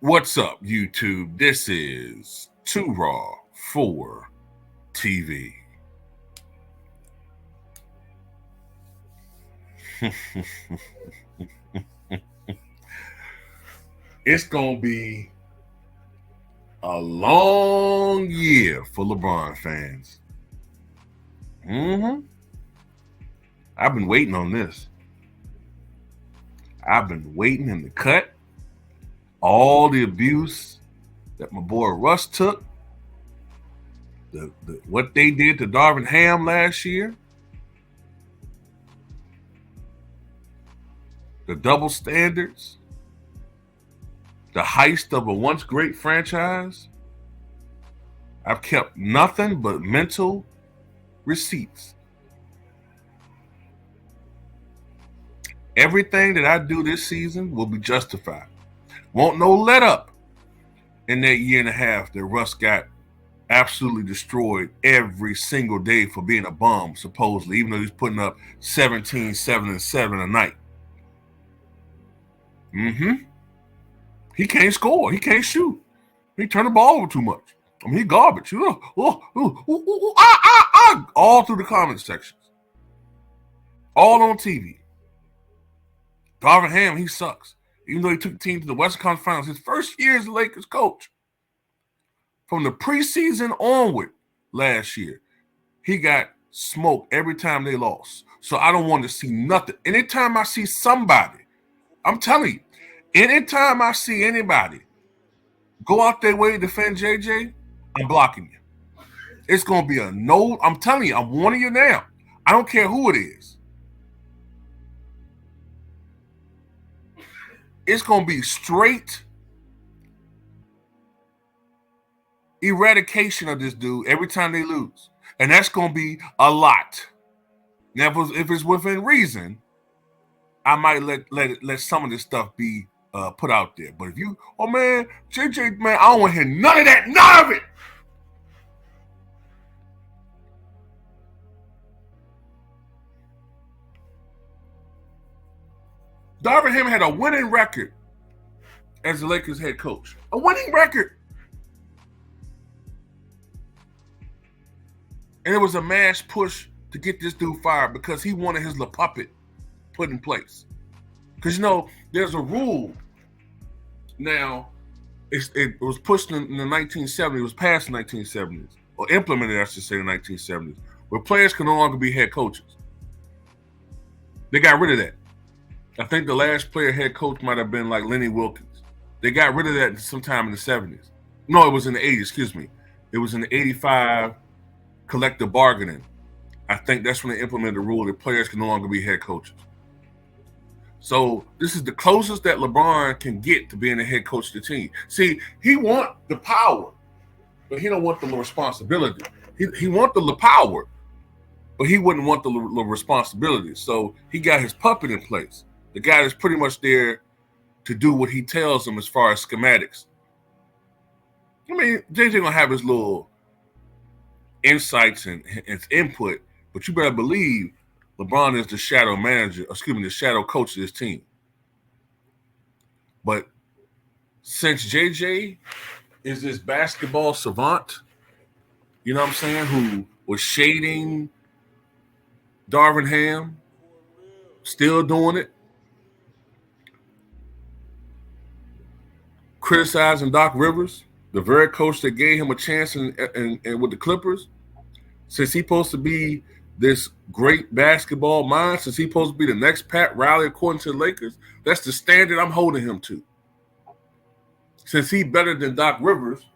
What's up, YouTube? This is Too Raw for TV. It's going to be a long year for LeBron fans. I've been waiting on this. I've been waiting in the cut. All the abuse that my boy Russ took, what they did to Darvin Ham last year, the double standards, the heist of a once great franchise. I've kept nothing but mental receipts. Everything that I do this season will be justified. Won't no let up in that year and a half that Russ got absolutely destroyed every single day for being a bum, supposedly, even though he's putting up 17, 7, and 7 a night. He can't score. He can't shoot. He turned the ball over too much. I mean, he garbage. All through the comment sections. All on TV. Darvin Ham, he sucks. Even though he took the team to the Western Conference Finals, his first year as the Lakers coach. From the preseason onward last year, he got smoked every time they lost. So I don't want to see nothing. Anytime I see somebody, I'm telling you, anytime I see anybody go out their way to defend JJ, I'm blocking you. It's going to be a no. I'm telling you, I'm warning you now. I don't care who it is. It's going to be straight eradication of this dude every time they lose. And that's going to be a lot. Now, if it's within reason, I might let some of this stuff be put out there. But if you, oh man, JJ, man, I don't want to hear none of that, none of it. Darvin Ham had a winning record as the Lakers head coach. A winning record. And it was a mass push to get this dude fired because he wanted his Lepuppet put in place. Because, you know, there's a rule now. It was pushed in the 1970s. It was passed in the 1970s. Or implemented, I should say, in the 1970s. Where players can no longer be head coaches. They got rid of that. I think the last player head coach might have been like Lenny Wilkins. They got rid of that sometime in the 70s. No, it was in the 80s, excuse me. It was in the 85 collective bargaining. I think that's when they implemented the rule that players can no longer be head coaches. So this is the closest that LeBron can get to being a head coach of the team. See, he want the power, but he don't want the responsibility. He want the power, but he wouldn't want the responsibility. So he got his puppet in place. The guy is pretty much there to do what he tells him as far as schematics. I mean, JJ gonna have his little insights and input, but you better believe LeBron is the shadow manager, the shadow coach of this team. But since JJ is this basketball savant, you know what I'm saying, who was shading Darvin Ham, still doing it, criticizing Doc Rivers, the very coach that gave him a chance in with the Clippers, since he's supposed to be this great basketball mind, since he's supposed to be the next Pat Riley according to the Lakers, that's the standard I'm holding him to. Since he's better than Doc Rivers,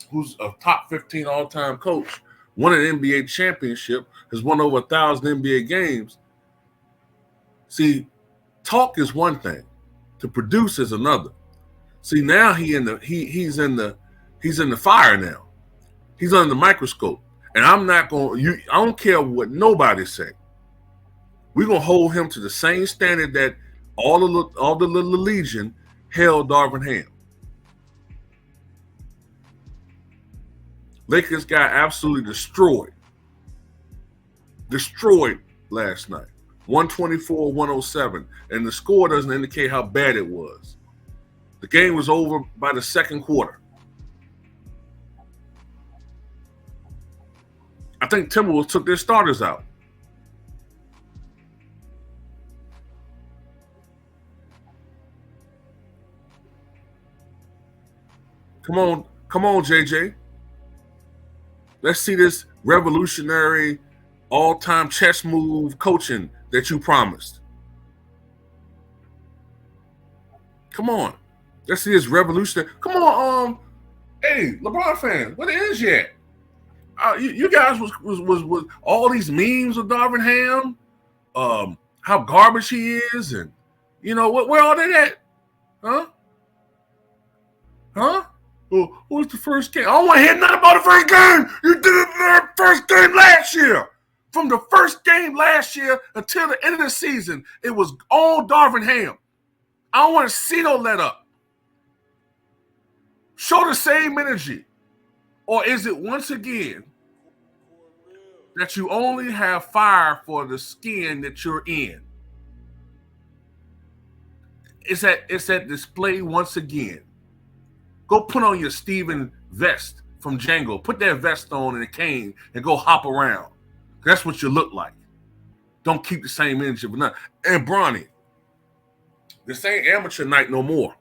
who's a top 15 all-time coach, won an NBA championship, has won over 1,000 NBA games. See, talk is one thing, to produce is another. See, now he's in the fire now. He's under the microscope. And I'm not going I don't care what nobody say. We're gonna hold him to the same standard that all the little legion held Darvin Ham. Lakers got absolutely destroyed. Destroyed last night. 124-107. And the score doesn't indicate how bad it was. The game was over by the second quarter. I think Timberwolves took their starters out. Come on, JJ. Let's see this revolutionary, all-time chess move coaching that you promised. Come on. Let's see this revolutionary. Come on, hey, LeBron fans, what is yet? You guys was all these memes of Darvin Ham, how garbage he is, and where all that at? Huh? Well, what's the first game? I don't want to hear nothing about the first game. You did it in the first game last year. From the first game last year until the end of the season, it was all Darvin Ham. I don't want to see no let up. Show the same energy. Or is it once again that you only have fire for the skin that you're in? It's that display once again. Go put on your Steven vest from Django. Put that vest on and a cane and go hop around. That's what you look like. Don't keep the same energy for nothing. And Bronny, this ain't amateur night no more.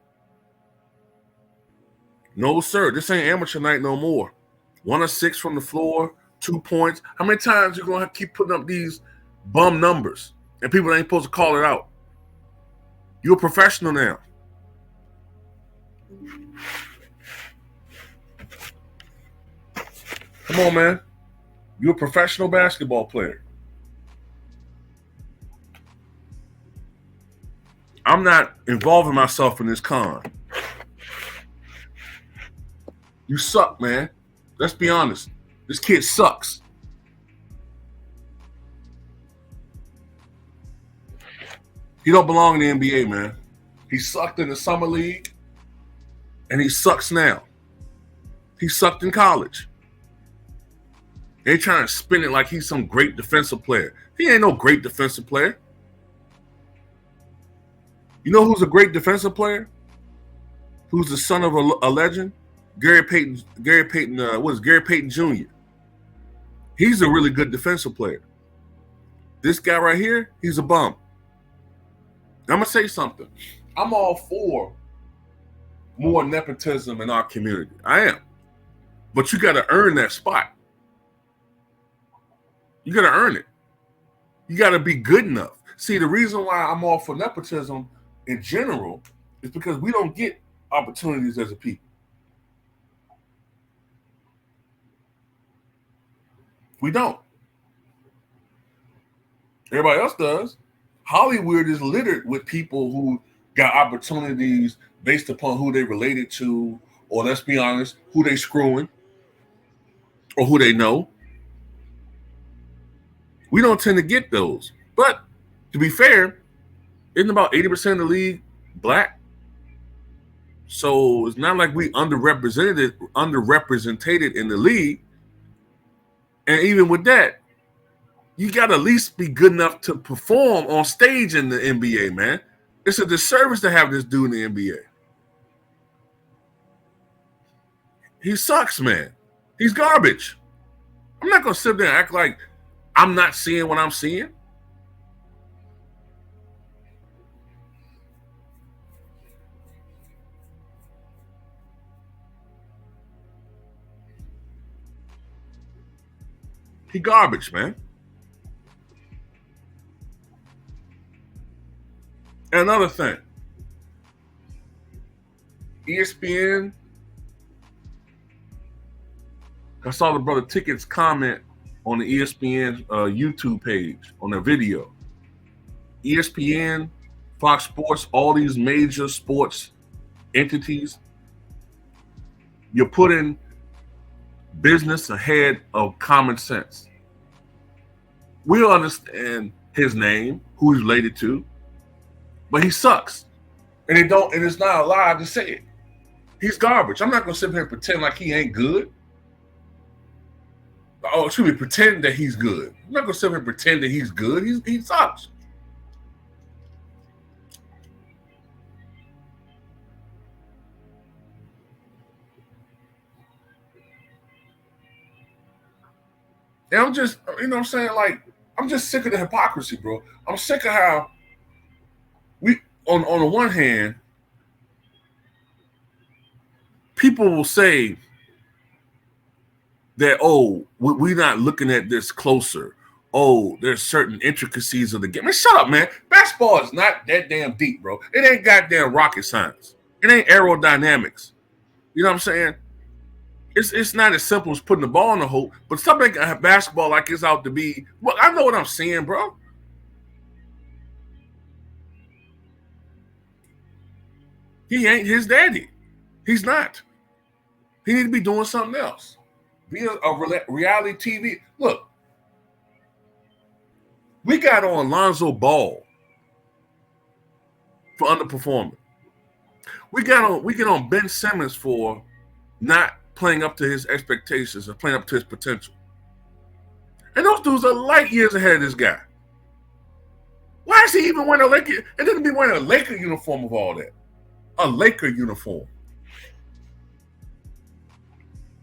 No, sir. This ain't amateur night no more. 1 of 6 from the floor, 2 points. How many times you going to keep putting up these bum numbers and people ain't supposed to call it out? You're a professional now. Come on, man. You're a professional basketball player. I'm not involving myself in this con. You suck, man. Let's be honest. This kid sucks. He don't belong in the NBA, man. He sucked in the summer league, and he sucks now. He sucked in college. They trying to spin it like he's some great defensive player. He ain't no great defensive player. You know who's a great defensive player? Who's the son of a legend? Gary Payton Jr. He's a really good defensive player. This guy right here, he's a bum. I'm going to say something. I'm all for more nepotism in our community. I am. But you got to earn that spot. You got to earn it. You got to be good enough. See, the reason why I'm all for nepotism in general is because we don't get opportunities as a people. We don't. Everybody else does. Hollywood is littered with people who got opportunities based upon who they related to, or let's be honest, who they screwing, or who they know. We don't tend to get those. But to be fair, isn't about 80% of the league black? So it's not like we underrepresented in the league. And even with that, you got to at least be good enough to perform on stage in the NBA, man. It's a disservice to have this dude in the NBA. He sucks, man. He's garbage. I'm not going to sit there and act like I'm not seeing what I'm seeing. He garbage, man. And another thing, ESPN, I saw the brother Ticket's comment on the ESPN YouTube page on their video. ESPN, Fox Sports, all these major sports entities, you're putting business ahead of common sense. We'll understand his name, who he's related to, but he sucks. And it's not a lie to say it. He's garbage. I'm not gonna sit here and pretend like he ain't good. Oh, excuse me, pretend that he's good. I'm not gonna sit here and pretend that he's good. He sucks. And I'm just, you know what I'm saying? Like, I'm just sick of the hypocrisy, bro. I'm sick of how we, on the one hand, people will say that, oh, we're not looking at this closer. Oh, there's certain intricacies of the game. Man, shut up, man. Basketball is not that damn deep, bro. It ain't goddamn rocket science. It ain't aerodynamics. You know what I'm saying? It's not as simple as putting the ball in the hoop, but stop making basketball like it's out to be. Well, I know what I'm saying, bro. He ain't his daddy. He's not. He need to be doing something else. Be a reality TV. Look, we got on Lonzo Ball for underperforming. We get on Ben Simmons for not playing up to his expectations and playing up to his potential. And those dudes are light years ahead of this guy. Why is he even wearing a Laker? It didn't be wearing a Laker uniform of all that. A Laker uniform.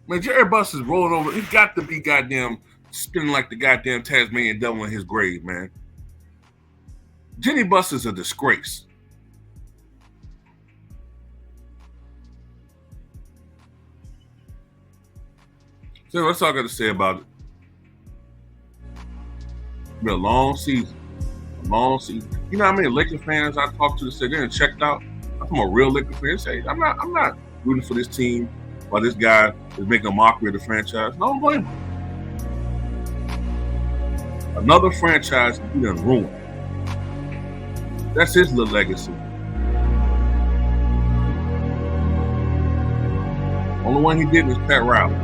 Man, Jerry Buss is rolling over. He's got to be goddamn spinning like the goddamn Tasmanian devil in his grave, man. Jenny Buss is a disgrace. So that's all I got to say about it. It's been a long season. A long season. You know how many Laker fans I talked to that said they're checked out? I'm a real Laker fan. Say I'm not rooting for this team while this guy is making a mockery of the franchise. No, I don't blame him. Another franchise he done ruined. That's his little legacy. Only one he did was Pat Riley.